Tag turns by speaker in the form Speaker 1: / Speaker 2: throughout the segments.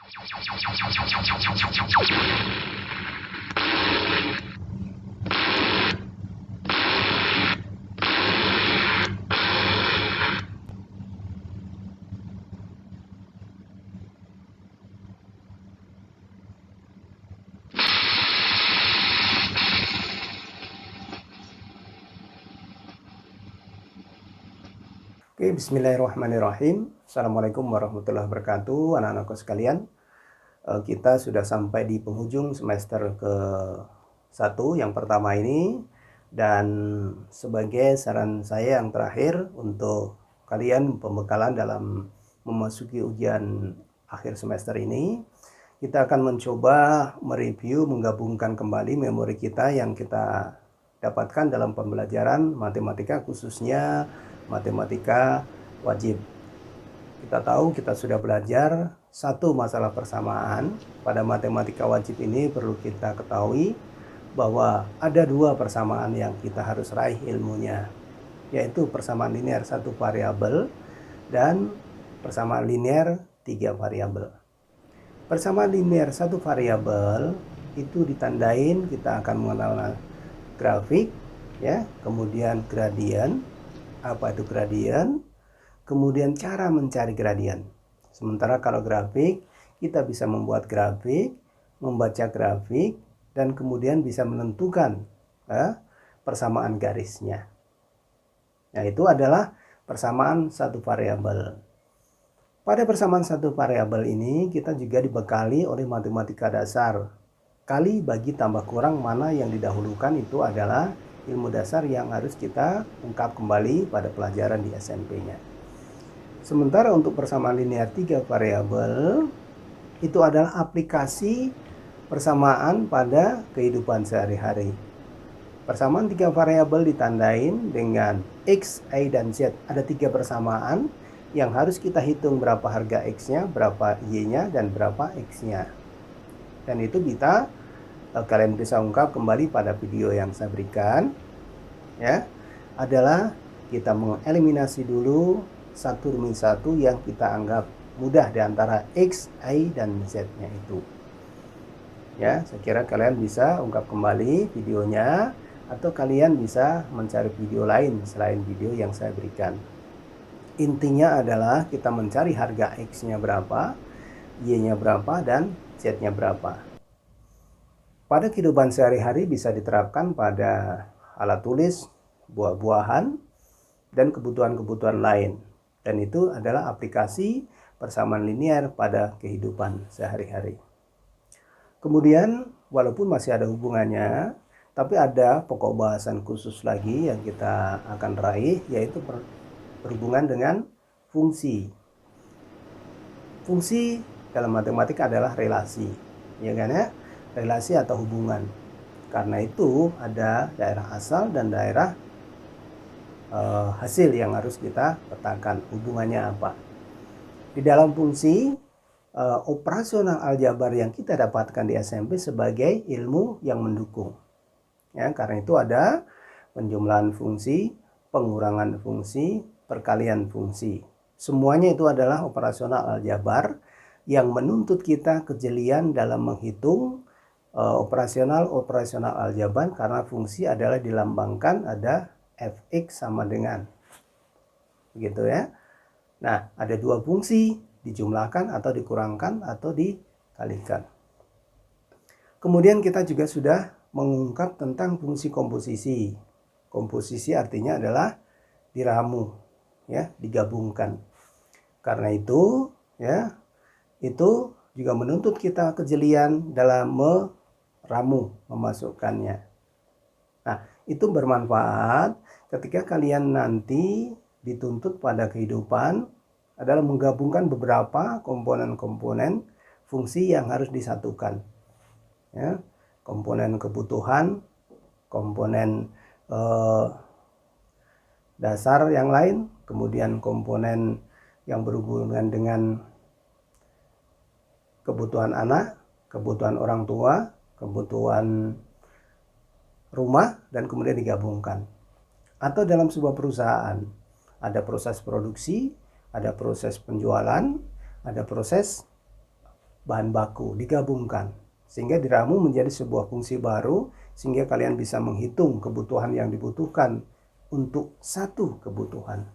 Speaker 1: Oke, bismillahirrahmanirrahim. Assalamualaikum warahmatullahi wabarakatuh, anak-anakku sekalian. Kita sudah sampai di penghujung semester ke-1 yang pertama ini. Dan sebagai saran saya yang terakhir untuk kalian pembekalan dalam memasuki ujian akhir semester ini, kita akan mencoba mereview, menggabungkan kembali memori kita yang kita dapatkan dalam pembelajaran matematika, khususnya matematika wajib. Kita tahu kita sudah belajar satu masalah persamaan. Pada matematika wajib ini perlu kita ketahui bahwa ada dua persamaan yang kita harus raih ilmunya, yaitu persamaan linear satu variabel dan persamaan linear tiga variabel. Persamaan linear satu variabel itu ditandain, kita akan mengenal grafik, ya, kemudian gradien. Apa itu gradien? Kemudian cara mencari gradien. Sementara kalau grafik, kita bisa membuat grafik, membaca grafik, dan kemudian bisa menentukan persamaan garisnya. Nah, itu adalah persamaan satu variabel. Pada persamaan satu variabel ini, kita juga dibekali oleh matematika dasar. Kali bagi tambah kurang mana yang didahulukan itu adalah ilmu dasar yang harus kita ungkap kembali pada pelajaran di SMP-nya. Sementara untuk persamaan linear tiga variabel itu adalah aplikasi persamaan pada kehidupan sehari-hari. Persamaan tiga variabel ditandain dengan X, Y, dan Z. Ada tiga persamaan yang harus kita hitung berapa harga X-nya, berapa Y-nya, dan berapa X-nya. Dan itu kalian bisa ungkap kembali pada video yang saya berikan, ya, adalah kita mengeliminasi dulu satu demi satu yang kita anggap mudah di antara X, Y, dan Z-nya itu. Ya, saya kira kalian bisa ungkap kembali videonya, atau kalian bisa mencari video lain selain video yang saya berikan. Intinya adalah kita mencari harga X-nya berapa, Y-nya berapa, dan Z-nya berapa. Pada kehidupan sehari-hari bisa diterapkan pada alat tulis, buah-buahan, dan kebutuhan-kebutuhan lain. Dan itu adalah aplikasi persamaan linear pada kehidupan sehari-hari. Kemudian, walaupun masih ada hubungannya, tapi ada pokok bahasan khusus lagi yang kita akan raih, yaitu berhubungan dengan fungsi. Fungsi dalam matematika adalah relasi, ya kan ya? Relasi atau hubungan. Karena itu ada daerah asal dan daerah hasil yang harus kita petakan hubungannya apa. Di dalam fungsi, operasional aljabar yang kita dapatkan di SMP sebagai ilmu yang mendukung. Ya, karena itu ada penjumlahan fungsi, pengurangan fungsi, perkalian fungsi. Semuanya itu adalah operasional aljabar yang menuntut kita kejelian dalam menghitung operasional aljabar, karena fungsi adalah dilambangkan ada fx sama dengan, begitu ya. Nah, ada dua fungsi, dijumlahkan atau dikurangkan atau dikalikan. Kemudian kita juga sudah mengungkap tentang fungsi komposisi. Komposisi artinya adalah diramu, ya, digabungkan. Karena itu, ya, itu juga menuntut kita kejelian dalam memasukkannya. Nah, itu bermanfaat ketika kalian nanti dituntut pada kehidupan adalah menggabungkan beberapa komponen-komponen fungsi yang harus disatukan. Ya, komponen kebutuhan, komponen dasar yang lain, kemudian komponen yang berhubungan dengan kebutuhan anak, kebutuhan orang tua, kebutuhan rumah, dan kemudian digabungkan. Atau dalam sebuah perusahaan ada proses produksi, ada proses penjualan, ada proses bahan baku, digabungkan. Sehingga diramu menjadi sebuah fungsi baru, sehingga kalian bisa menghitung kebutuhan yang dibutuhkan untuk satu kebutuhan.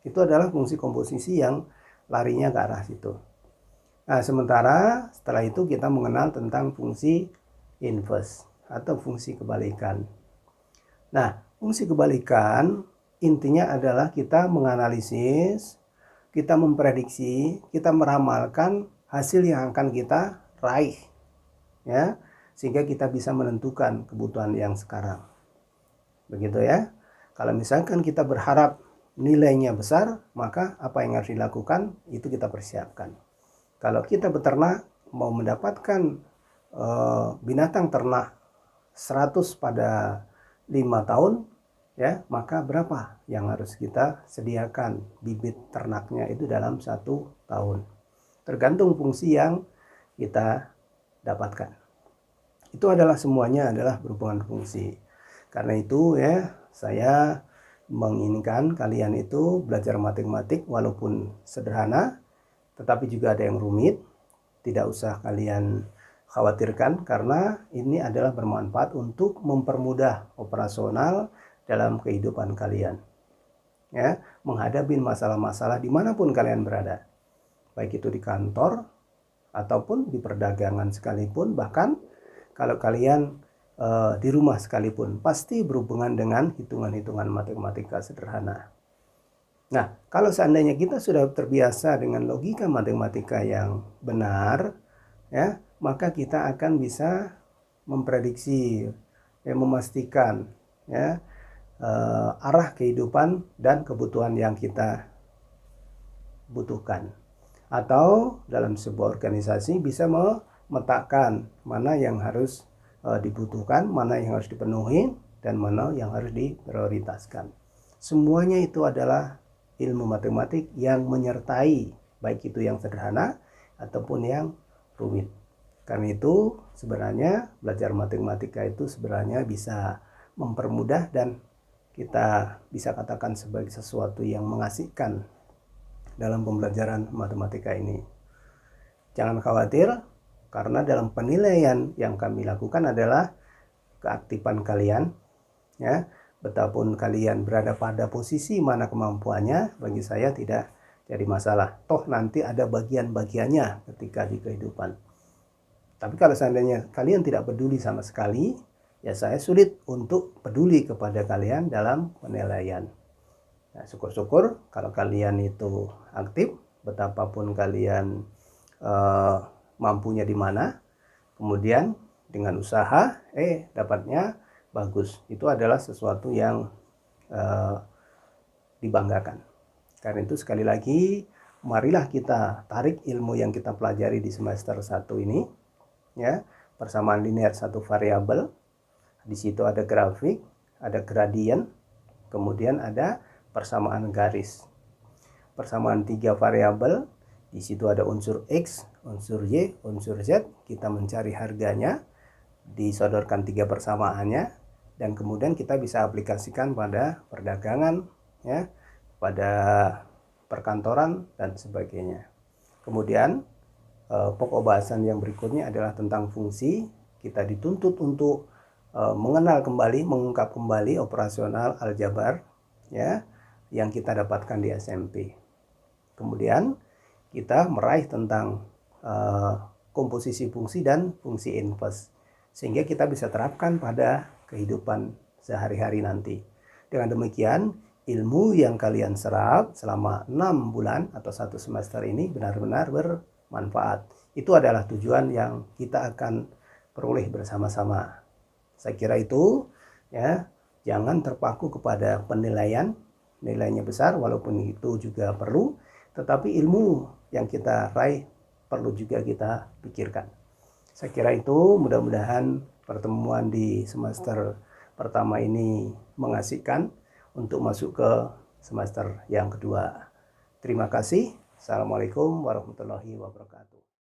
Speaker 1: Itu adalah fungsi komposisi yang larinya ke arah situ. Nah, sementara setelah itu kita mengenal tentang fungsi inverse atau fungsi kebalikan. Nah, fungsi kebalikan intinya adalah kita menganalisis, kita memprediksi, kita meramalkan hasil yang akan kita raih, ya, sehingga kita bisa menentukan kebutuhan yang sekarang. Begitu ya. Kalau misalkan kita berharap nilainya besar, maka apa yang harus dilakukan itu kita persiapkan. Kalau kita beternak mau mendapatkan binatang ternak 100 pada 5 tahun, ya, maka berapa yang harus kita sediakan bibit ternaknya itu dalam 1 tahun. Tergantung fungsi yang kita dapatkan. Itu adalah semuanya adalah berhubungan fungsi. Karena itu ya, saya menginginkan kalian itu belajar matematik walaupun sederhana, tetapi juga ada yang rumit. Tidak usah kalian khawatirkan karena ini adalah bermanfaat untuk mempermudah operasional dalam kehidupan kalian. Ya, menghadapi masalah-masalah dimanapun kalian berada. Baik itu di kantor ataupun di perdagangan sekalipun, bahkan kalau kalian di rumah sekalipun, pasti berhubungan dengan hitungan-hitungan matematika sederhana. Nah, kalau seandainya kita sudah terbiasa dengan logika matematika yang benar, ya, maka kita akan bisa memprediksi, ya, memastikan, ya, arah kehidupan dan kebutuhan yang kita butuhkan. Atau dalam sebuah organisasi bisa memetakan mana yang harus dibutuhkan, mana yang harus dipenuhi, dan mana yang harus diprioritaskan. Semuanya itu adalah ilmu matematik yang menyertai, baik itu yang sederhana ataupun yang rumit. Karena itu sebenarnya belajar matematika itu sebenarnya bisa mempermudah dan kita bisa katakan sebagai sesuatu yang mengasihkan dalam pembelajaran matematika ini. Jangan khawatir, karena dalam penilaian yang kami lakukan adalah keaktifan kalian, ya. Betapapun kalian berada pada posisi mana kemampuannya, bagi saya tidak jadi masalah. Toh nanti ada bagian-bagiannya ketika di kehidupan. Tapi kalau seandainya kalian tidak peduli sama sekali, ya saya sulit untuk peduli kepada kalian dalam penilaian. Nah, syukur-syukur kalau kalian itu aktif, betapapun kalian mampunya di mana, kemudian dengan usaha, dapatnya bagus. Itu adalah sesuatu yang dibanggakan. Karena itu sekali lagi, marilah kita tarik ilmu yang kita pelajari di semester 1 ini, ya, persamaan linear satu variabel. Di situ ada grafik, ada gradien, kemudian ada persamaan garis. Persamaan 3 variabel, di situ ada unsur X, unsur Y, unsur Z. Kita mencari harganya, disodorkan 3 persamaannya, dan kemudian kita bisa aplikasikan pada perdagangan, ya, pada perkantoran dan sebagainya. Kemudian pokok bahasan yang berikutnya adalah tentang fungsi. Kita dituntut untuk mengenal kembali, mengungkap kembali operasional aljabar, ya, yang kita dapatkan di SMP. Kemudian kita meraih tentang komposisi fungsi dan fungsi inverse, sehingga kita bisa terapkan pada kehidupan sehari-hari nanti. Dengan demikian, ilmu yang kalian serap selama 6 bulan atau 1 semester ini benar-benar bermanfaat. Itu adalah tujuan yang kita akan peroleh bersama-sama. Saya kira itu, ya, jangan terpaku kepada penilaian, nilainya besar walaupun itu juga perlu, tetapi ilmu yang kita raih perlu juga kita pikirkan. Saya kira itu, mudah-mudahan pertemuan di semester pertama ini mengasihkan untuk masuk ke semester yang kedua. Terima kasih. Assalamualaikum warahmatullahi wabarakatuh.